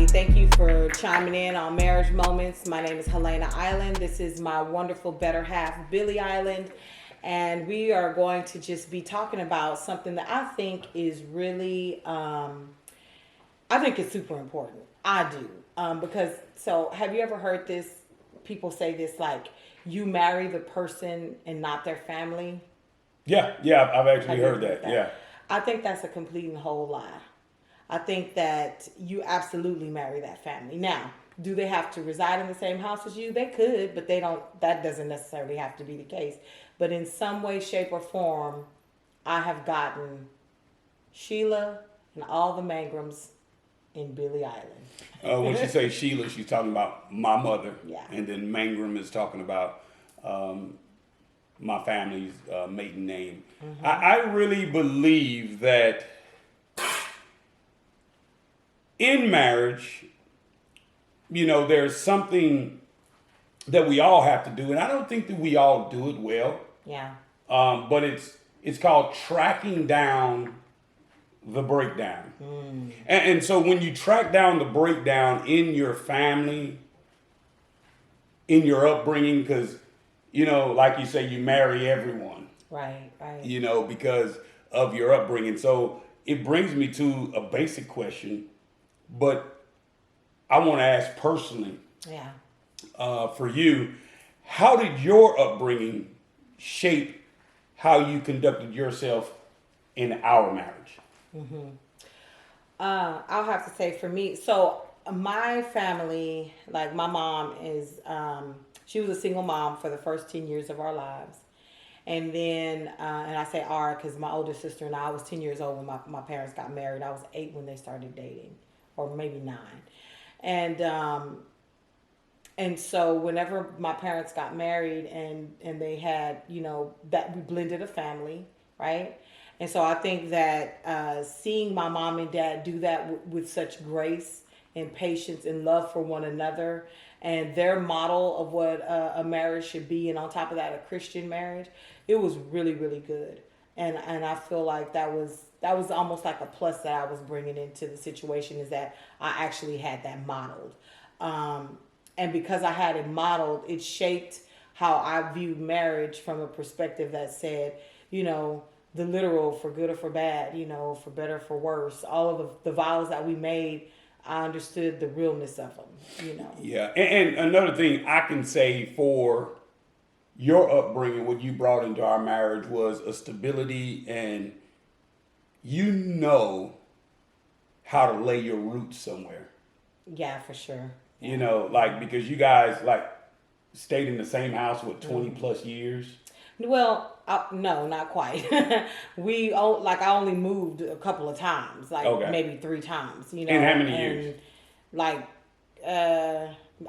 everybody. Thank you for chiming in on Marriage Moments. My name is Helena Island. This is my wonderful better half, Billy Island. And we are going to just be talking about something that I think is really, I think it's super important. I do. Because, so have you ever heard this? People say this like, you marry the person and not their family. Yeah, I've actually Have you heard ever that. Yeah. I think that's a complete and whole lie. I think that you absolutely marry that family. Now, do they have to reside in the same house as you? They could, but they don't. That doesn't necessarily have to be the case. But in some way, shape, or form, I have gotten Sheila and all the Mangrams in Billy Island. When she say Sheila, she's talking about my mother. Yeah. And then Mangrum is talking about my family's maiden name. I really believe that in marriage, there's something that we all have to do, and I don't think that we all do it well. Yeah. But it's called tracking down the breakdown. And so when you track down the breakdown in your family, in your upbringing, because like you say, you marry everyone. Right. Because of your upbringing. So it brings me to a basic question, but I want to ask personally, Yeah. for you, how did your upbringing shape how you conducted yourself in our marriage? I'll have to say for me, so my family, like my mom is, she was a single mom for the first 10 years of our lives. And then, and I say our because my older sister and I was 10 years old when my parents got married. I was 8 when they started dating, or maybe 9. And so whenever my parents got married and they had, that we blended a family, right? And so I think that seeing my mom and dad do that with such grace and patience and love for one another, and their model of what a marriage should be, and on top of that, a Christian marriage, it was really, really good. And I feel like that was almost like a plus that I was bringing into the situation, is that I actually had that modeled. And because I had it modeled, it shaped how I viewed marriage from a perspective that said, the literal, for good or for bad, for better, for worse, all of the vows that we made, I understood the realness of them, Yeah. And another thing I can say for your upbringing, what you brought into our marriage was a stability, and how to lay your roots somewhere. Yeah, for sure. Because you guys stayed in the same house with 20 plus years. Well, no, not quite. I only moved a couple of times, Okay. maybe 3 times, And how many years?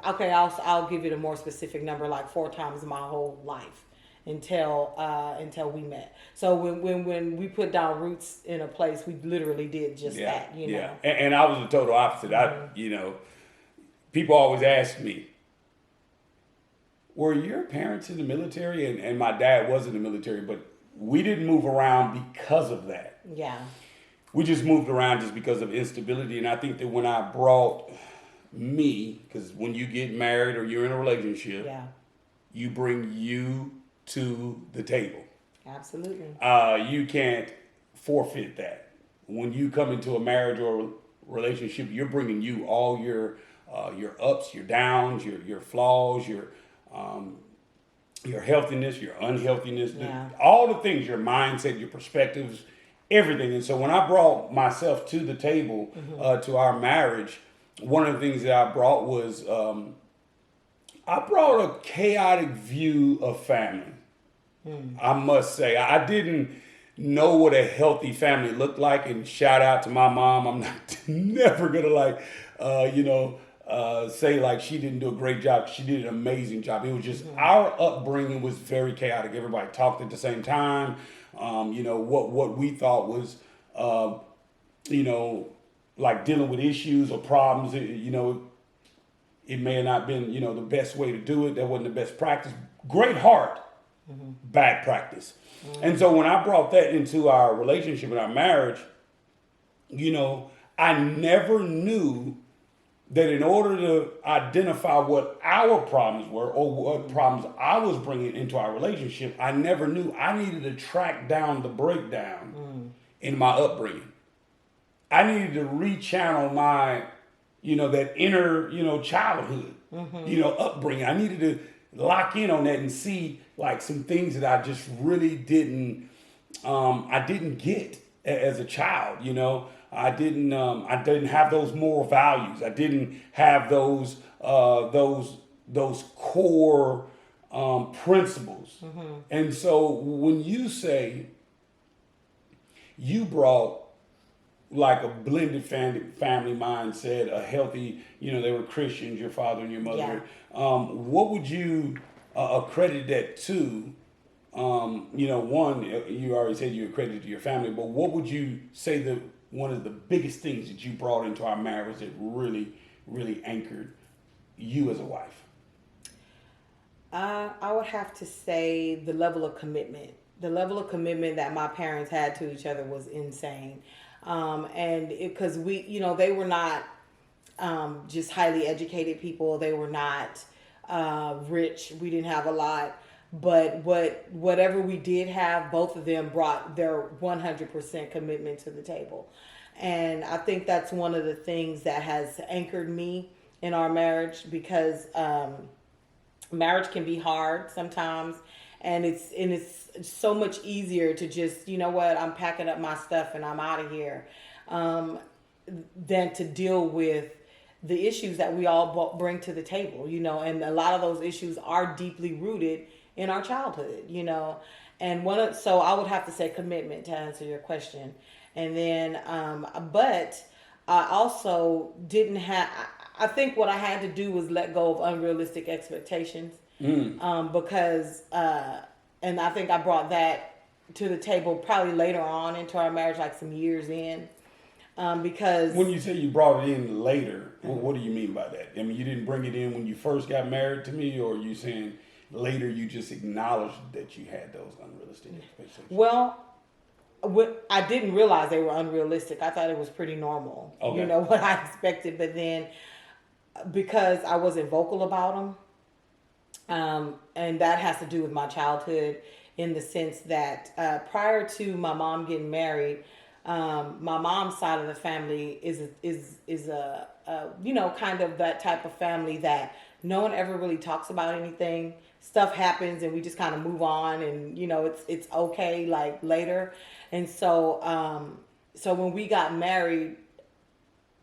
Okay, I'll give it a more specific number, like 4 times my whole life until we met. So when we put down roots in a place, we literally did just that, Yeah. And I was the total opposite. People always ask me, were your parents in the military? And my dad was in the military, but we didn't move around because of that. Yeah. We just moved around just because of instability. And I think that when I brought me, because when you get married or you're in a relationship, Yeah. you bring you to the table. Absolutely. You can't forfeit that. When you come into a marriage or relationship, you're bringing you all your ups, your downs, your flaws, your healthiness, your unhealthiness, all the things, your mindset, your perspectives, everything. And so when I brought myself to the table, to our marriage, one of the things that I brought was I brought a chaotic view of family. I must say, I didn't know what a healthy family looked like, and shout out to my mom. I'm never gonna say like she didn't do a great job. She did an amazing job. It was just our upbringing was very chaotic. Everybody talked at the same time. What we thought was, like dealing with issues or problems. It may have not been the best way to do it. That wasn't the best practice. Great heart, bad practice. And so when I brought that into our relationship and our marriage, I never knew that in order to identify what our problems were or what problems I was bringing into our relationship, I never knew I needed to track down the breakdown in my upbringing. I needed to rechannel my, that inner, childhood, upbringing. I needed to lock in on that and see like some things that I just really I didn't get as a child, I didn't have those moral values. I didn't have those core principles. And so when you say you brought like a blended family mindset, a healthy, they were Christians, your father and your mother. What would you accredit that to? One, you already said you accredited to your family, but what would you say that one of the biggest things that you brought into our marriage that really, really anchored you as a wife? I would have to say the level of commitment. The level of commitment that my parents had to each other was insane. And because they were not just highly educated people. They were not rich. We didn't have a lot. But whatever we did have, both of them brought their 100% commitment to the table. And I think that's one of the things that has anchored me in our marriage, because marriage can be hard sometimes. And it's so much easier to just, I'm packing up my stuff and I'm out of here, than to deal with the issues that we all bring to the table, and a lot of those issues are deeply rooted in our childhood, and so I would have to say commitment to answer your question. And then, but I also didn't have, I think what I had to do was let go of unrealistic expectations. Because, and I think I brought that to the table probably later on into our marriage, like some years in, because when you say you brought it in later, what do you mean by that? I mean, you didn't bring it in when you first got married to me, or are you saying later you just acknowledged that you had those unrealistic expectations? Well, I didn't realize they were unrealistic. I thought it was pretty normal, okay. What I expected, but then because I wasn't vocal about them, and that has to do with my childhood, in the sense that prior to my mom getting married, my mom's side of the family is a kind of that type of family that no one ever really talks about anything. Stuff happens and we just kind of move on, and it's okay like later. And so so when we got married,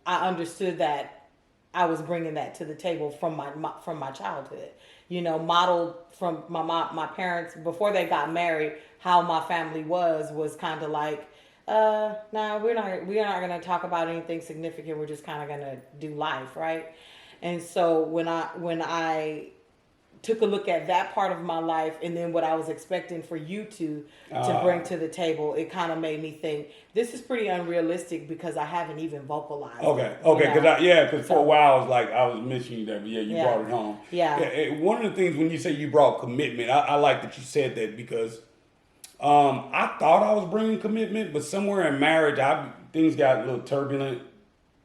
I understood that I was bringing that to the table from my childhood, modeled from my parents before they got married. How my family was kind of like, nah, we're not going to talk about anything significant. We're just kind of going to do life, right? And so when I took a look at that part of my life, and then what I was expecting for you to bring to the table, it kind of made me think, this is pretty unrealistic because I haven't even vocalized. Okay, because for a while I was missing you there, but you brought it home. One of the things when you say you brought commitment, I like that you said that, because I thought I was bringing commitment, but somewhere in marriage, things got a little turbulent,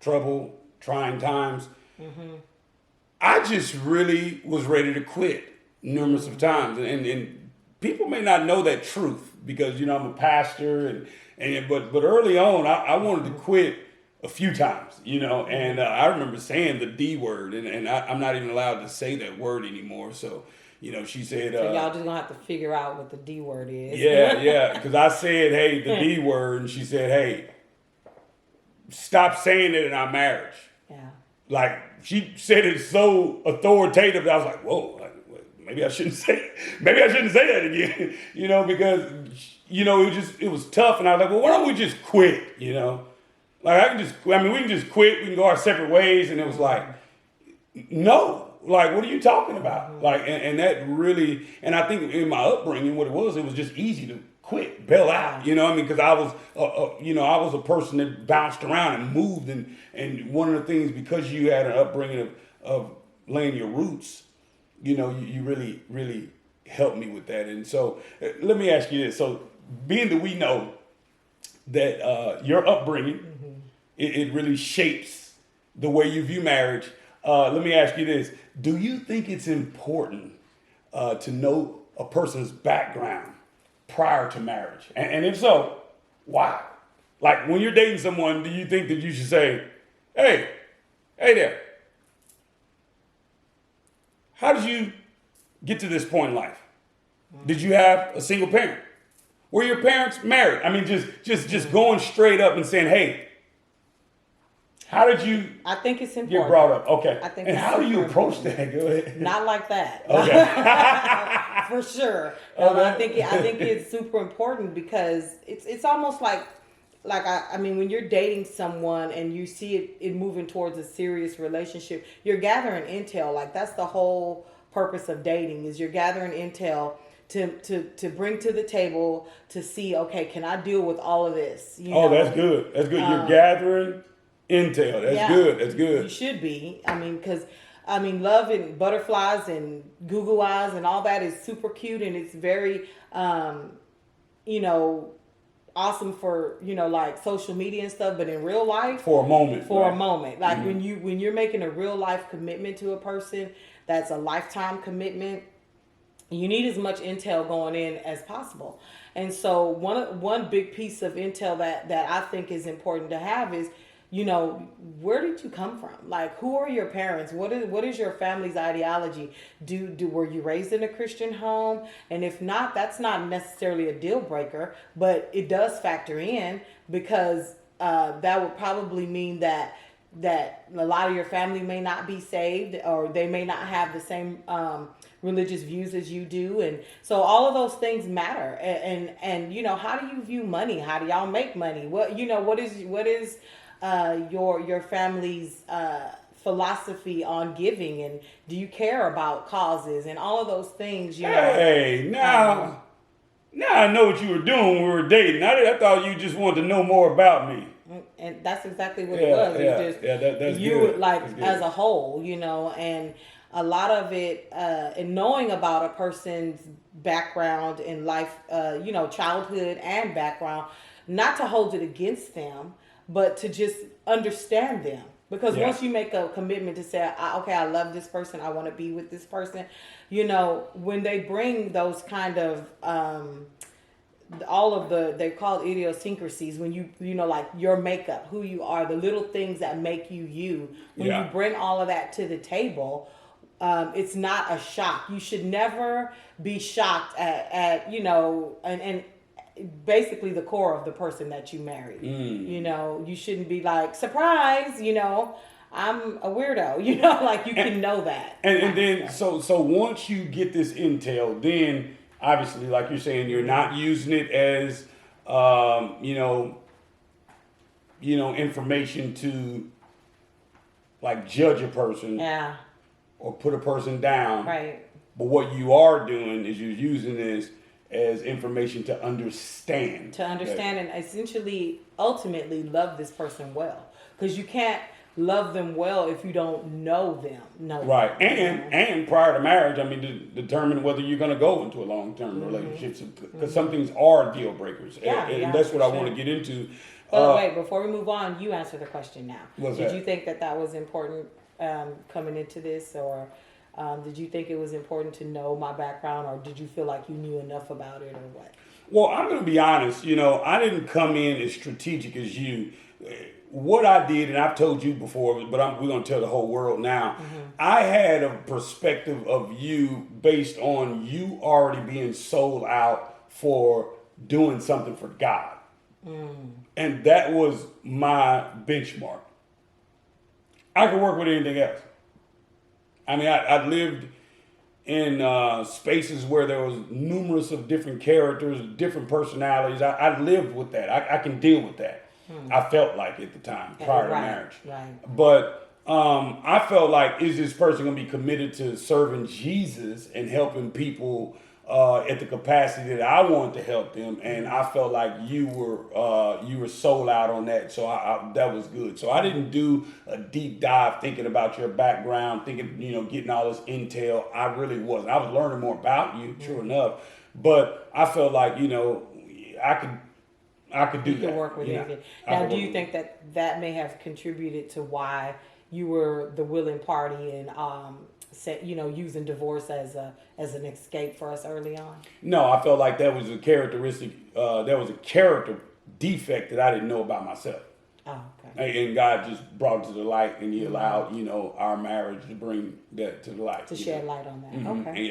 trouble, trying times. Mm-hmm. I just really was ready to quit numerous of times, and people may not know that truth, because I'm a pastor, but early on I wanted to quit a few times, and I remember saying the D word, and I'm not even allowed to say that word anymore. So she said, so y'all just gonna have to figure out what the D word is. Yeah, because I said, hey, the D word, and she said, hey, stop saying it in our marriage. Yeah. Like, she said it so authoritative that I was like, whoa, maybe I shouldn't say that again, because, it was tough. And I was like, well, why don't we just quit, Like, we can just quit, we can go our separate ways. And it was like, no, like, what are you talking about? Mm-hmm. Like, and that really, and I think in my upbringing, what it was just easy to quit, bail out, because I was, I was a person that bounced around and moved, and one of the things, because you had an upbringing of laying your roots, you really, really helped me with that. And so let me ask you this. So being that we know that your upbringing, mm-hmm. it really shapes the way you view marriage. Let me ask you this: do you think it's important to know a person's background prior to marriage? And if so, why? Like when you're dating someone, do you think that you should say, hey there, how did you get to this point in life? Did you have a single parent? Were your parents married? I mean, just going straight up and saying, hey, how did you I think it's important. get brought up? Okay. I think and it's how do you super approach important. that? Go ahead. Not like that. Okay. For sure. Okay. I think it's super important because it's almost like I mean when you're dating someone and you see it moving towards a serious relationship, you're gathering intel. Like that's the whole purpose of dating is you're gathering intel to bring to the table to see, okay, can I deal with all of this? You know? That's good. That's good. You're gathering intel. That's good. That's good. You should be. I mean, because love and butterflies and Google eyes and all that is super cute and it's very, awesome for like social media and stuff. But in real life, For a moment. like when you're making a real life commitment to a person, that's a lifetime commitment. You need as much intel going in as possible. And so one big piece of intel that I think is important to have is, where did you come from? Like, who are your parents? What is your family's ideology? Were you raised in a Christian home? And if not, that's not necessarily a deal breaker, but it does factor in because that would probably mean that a lot of your family may not be saved or they may not have the same religious views as you do, and so all of those things matter. And how do you view money? How do y'all make money? What is your family's philosophy on giving, and do you care about causes and all of those things? Hey, now I know what you were doing when we were dating. I thought you just wanted to know more about me. And that's exactly what it was. That's you good. like That's good. as a whole, and a lot of it, in knowing about a person's background in life, childhood and background, not to hold it against them, but to just understand them. Because once you make a commitment to say, I love this person, I want to be with this person, when they bring those kind of all of they call it idiosyncrasies, when you like your makeup, who you are, the little things that make you, when you bring all of that to the table, it's not a shock. You should never be shocked at and basically the core of the person that you married. You shouldn't be like, surprise, I'm a weirdo, like you can know that. And then so once you get this intel, then obviously, like you're saying, you're not using it as information to like judge a person. Yeah. Or put a person down. Right. But what you are doing is you're using this as information to understand. And essentially, ultimately, love this person well. Because you can't love them well if you don't know them. Right. And prior to marriage, to determine whether you're going to go into a long-term relationship. Because some things are deal breakers. And that's what I want to get into. But wait, before we move on, you answer the question now. Did you think that was important coming into this, or did you think it was important to know my background, or did you feel like you knew enough about it, or what? Well, I'm going to be honest. I didn't come in as strategic as you. What I did, and I've told you before, but we're going to tell the whole world now. I had a perspective of you based on you already being sold out for doing something for God. And that was my benchmark. I could work with anything else. I lived in spaces where there was numerous of different characters, different personalities. I lived with that. I can deal with that. I felt like at the time, prior to marriage. Right. But I felt like, is this person going to be committed to serving Jesus and helping people at the capacity that I wanted to help them? And I felt like you were sold out on that, so that was good. So I didn't do a deep dive thinking about your background, thinking getting all this intel. I really wasn't. I was learning more about you, sure enough, but I felt like I could do that. You could work with anything. Now, do you think that may have contributed to why you were the willing party and using divorce as an escape for us early on? No, I felt like that was a characteristic. That was a character defect that I didn't know about myself. Oh, okay. And God just brought it to the light, and He allowed our marriage to bring that to the light. To shed light on that. Mm-hmm. Okay.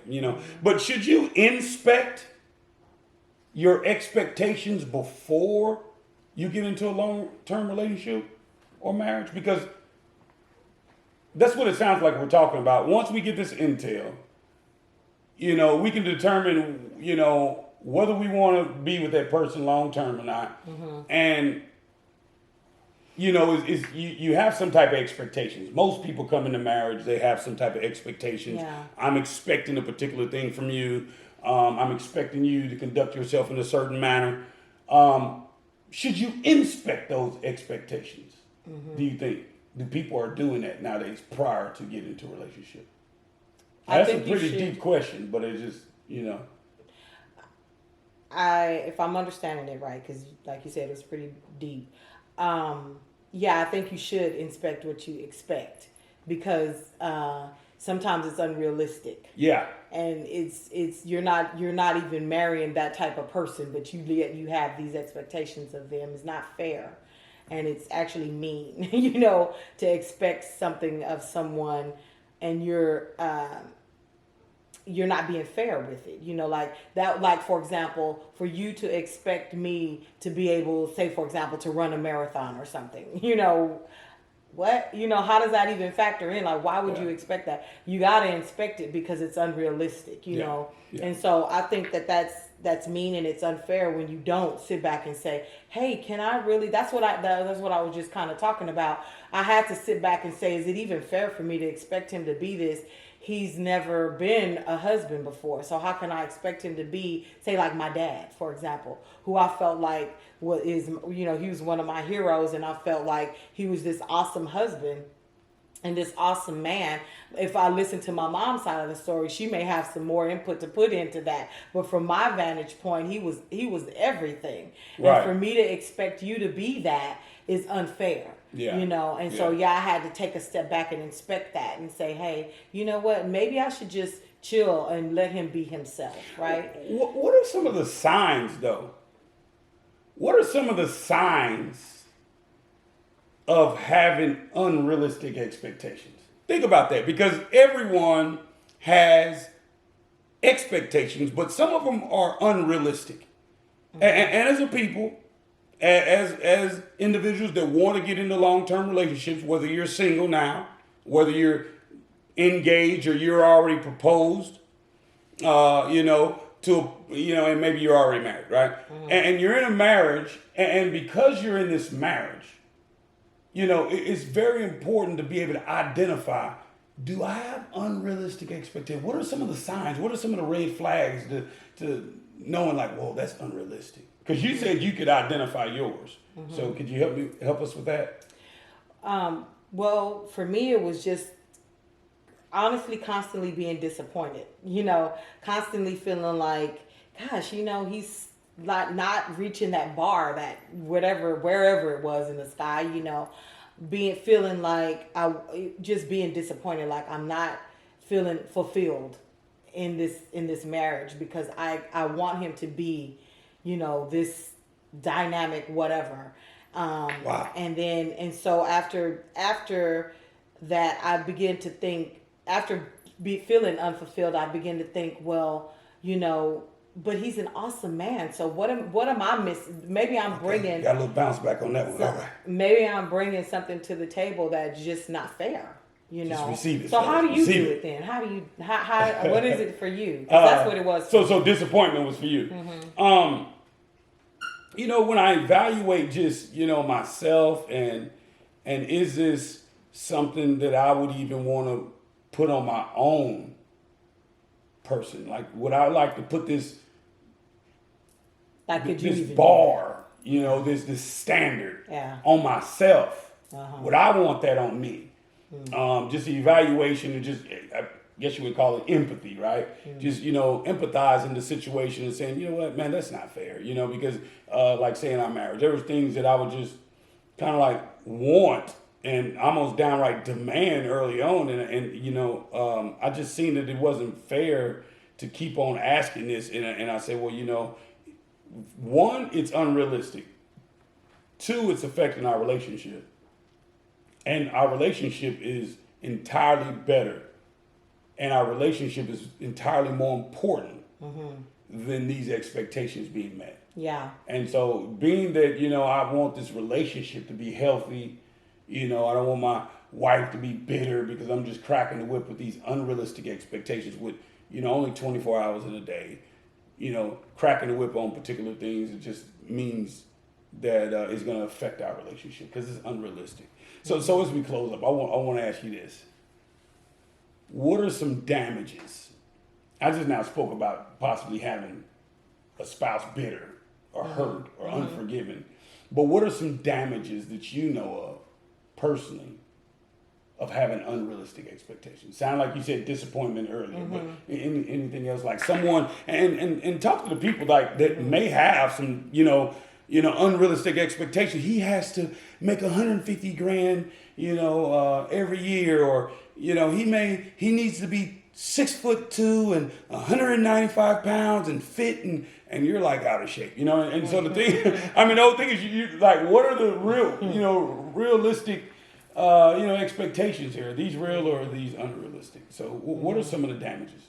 Yeah. But should you inspect your expectations before you get into a long-term relationship or marriage? Because that's what it sounds like we're talking about. Once we get this intel, we can determine, whether we want to be with that person long-term or not. Mm-hmm. And you have some type of expectations. Most people come into marriage, they have some type of expectations. Yeah. I'm expecting a particular thing from you. I'm expecting you to conduct yourself in a certain manner. Should you inspect those expectations? Mm-hmm. Do you think people are doing that nowadays prior to getting into a relationship? That's a pretty deep question, but it's just, if I'm understanding it right, because like you said, it's pretty deep. I think you should inspect what you expect, because sometimes it's unrealistic. Yeah. And it's you're not even marrying that type of person, but you have these expectations of them. It's not fair, and it's actually mean, to expect something of someone, and you're not being fair with it. Like that, like, for example, for you to expect me to be able, say, for example, to run a marathon or something, what? How does that even factor in? Like, why would you expect that? You got to inspect it because it's unrealistic, know? Yeah. And so I think that's mean, and it's unfair when you don't sit back and say, hey, can I really, that's what I was just kind of talking about. I had to sit back and say, is it even fair for me to expect him to be this? He's never been a husband before. So how can I expect him to be, say, like my dad, for example, who I felt like he was one of my heroes, and I felt like he was this awesome husband and this awesome man. If I listen to my mom's side of the story, she may have some more input to put into that. But from my vantage point, he was everything. Right. And for me to expect you to be that is unfair. Yeah. And so I had to take a step back and inspect that and say, hey, you know what? Maybe I should just chill and let him be himself, right? What are some of the signs, though? What are some of the signs of having unrealistic expectations? Think about that, because everyone has expectations, but some of them are unrealistic. Mm-hmm. And as a people, as individuals that want to get into long-term relationships, whether you're single now, whether you're engaged or you're already proposed, and maybe you're already married, right? Mm-hmm. And you're in a marriage, and because you're in this marriage, it's very important to be able to identify, do I have unrealistic expectations? What are some of the signs? What are some of the red flags to knowing, like, whoa, that's unrealistic? Because you said you could identify yours. Mm-hmm. So could you help us with that? Well, for me, it was just honestly constantly being disappointed, constantly feeling like, gosh, he's not reaching that bar, that wherever it was in the sky, feeling like being disappointed, like I'm not feeling fulfilled in this marriage, because I want him to be, this dynamic whatever. Wow. And so after that, I begin to think, after feeling unfulfilled, I begin to think, well, but he's an awesome man. So what am I missing? Maybe I'm bringing, got a little bounce back on that one. All right. Maybe I'm bringing something to the table that's just not fair. Just receive it. So how do you do it then? How what is it for you? 'Cause that's what it was. So disappointment was for you. Mm-hmm. When I evaluate just, myself and is this something that I would even want to put on my own person? Like, would I like to put this bar, this standard on myself? Uh-huh. Would I want that on me? Mm-hmm. Just the evaluation and just, I guess you would call it empathy, right? Mm-hmm. Just, empathizing the situation and saying, you know what, man, that's not fair, because like saying our marriage, there was things that I would just kind of like want and almost downright demand early on. And I just seen that it wasn't fair to keep on asking this. And I said, well, one, it's unrealistic. Two, it's affecting our relationship. And our relationship is entirely better. And our relationship is entirely more important than these expectations being met. Yeah. And so being that, I want this relationship to be healthy, I don't want my wife to be bitter because I'm just cracking the whip with these unrealistic expectations with, only 24 hours in a day, cracking the whip on particular things. It just means that it's going to affect our relationship because it's unrealistic. So as we close up, I want to ask you this. What are some damages? I just now spoke about possibly having a spouse bitter or hurt or unforgiving. But what are some damages that you know of personally of having unrealistic expectations? Sound like you said disappointment earlier, but anything else, like someone, and talk to the people like that may have some, unrealistic expectations. He has to make 150 grand, every year, or, he needs to be 6'2" and 195 pounds and fit, and you're like out of shape, and so the thing, the whole thing is you like, what are the real, realistic, expectations here? Are these real or are these unrealistic? So what are some of the damages?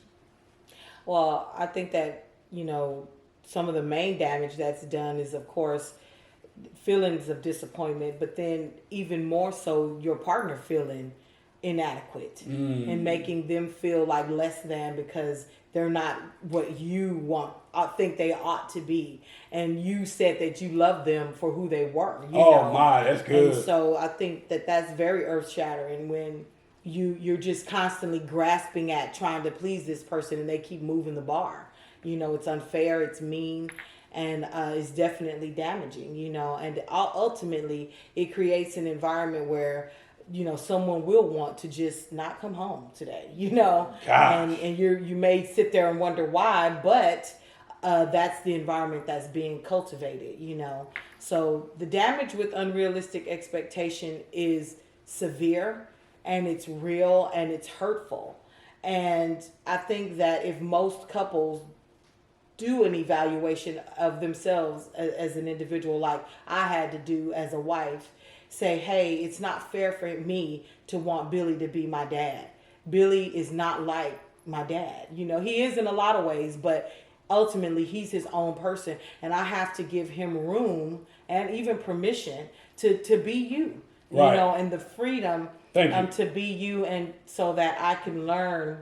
Well, I think that, some of the main damage that's done is, of course, feelings of disappointment, but then even more so your partner feeling inadequate and making them feel like less than because they're not what you want. I think they ought to be. And you said that you love them for who they were. My, that's good. And so I think that that's very earth shattering when you're just constantly grasping at trying to please this person and they keep moving the bar. It's unfair, it's mean, and it's definitely damaging, and ultimately it creates an environment where, someone will want to just not come home today, and you may sit there and wonder why, but that's the environment that's being cultivated, So the damage with unrealistic expectation is severe and it's real and it's hurtful. And I think that if most couples do an evaluation of themselves as an individual, like I had to do as a wife, say, hey, it's not fair for me to want Billy to be my dad. Billy is not like my dad. He is in a lot of ways, but ultimately he's his own person. And I have to give him room and even permission to be you, right. And the freedom to be you. And so that I can learn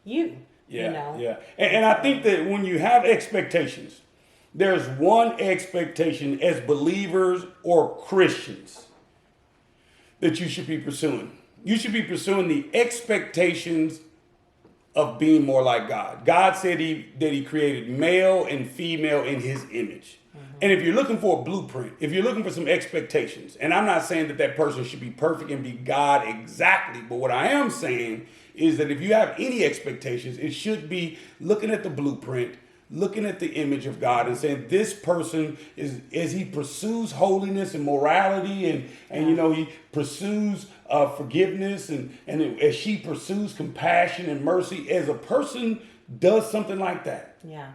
you. Yeah. And I think that when you have expectations, there's one expectation as believers or Christians that you should be pursuing. You should be pursuing the expectations of being more like God. God said that he created male and female in his image. And if you're looking for a blueprint, if you're looking for some expectations, and I'm not saying that person should be perfect and be God exactly, but what I am saying is that if you have any expectations, it should be looking at the blueprint, looking at the image of God and saying this person is, as he pursues holiness and morality and he pursues forgiveness and as she pursues compassion and mercy, as a person does something like that. Yeah.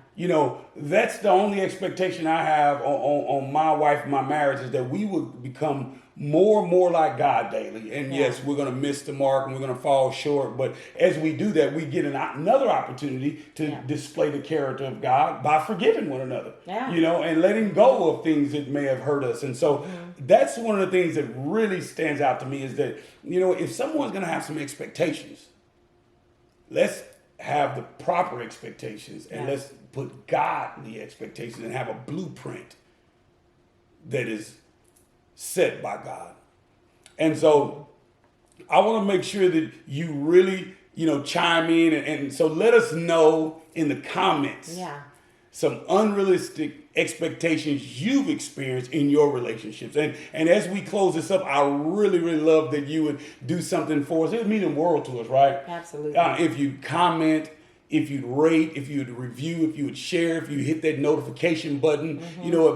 That's the only expectation I have on my wife and my marriage, is that we would become more and more like God daily. And yes, we're going to miss the mark and we're going to fall short. But as we do that, we get another opportunity to display the character of God by forgiving one another, and letting go of things that may have hurt us. And so that's one of the things that really stands out to me, is that, if someone's going to have some expectations, let's have the proper expectations and let's put God in the expectations and have a blueprint that is set by God. And so I want to make sure that you really, chime in. And so let us know in the comments some unrealistic expectations you've experienced in your relationships. And as we close this up, I really, really love that you would do something for us. It would mean the world to us, right? Absolutely. If you comment, if you'd rate, if you'd review, if you would share, if you hit that notification button,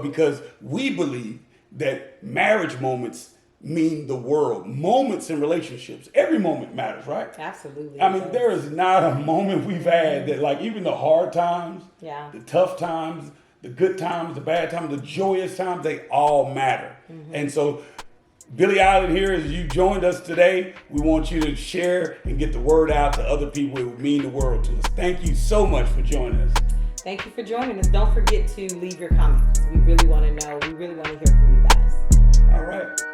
because we believe that marriage moments mean the world. Moments in relationships, every moment matters, right? Absolutely. I mean, there is not a moment we've had that, like, even the hard times, the tough times, the good times, the bad times, the joyous times, they all matter. And so, Billie Eilish here, as you joined us today, we want you to share and get the word out to other people. It would mean the world to us. Thank you so much for joining us. Thank you for joining us. Don't forget to leave your comments. We really want to know. We really want to hear from you guys. All right.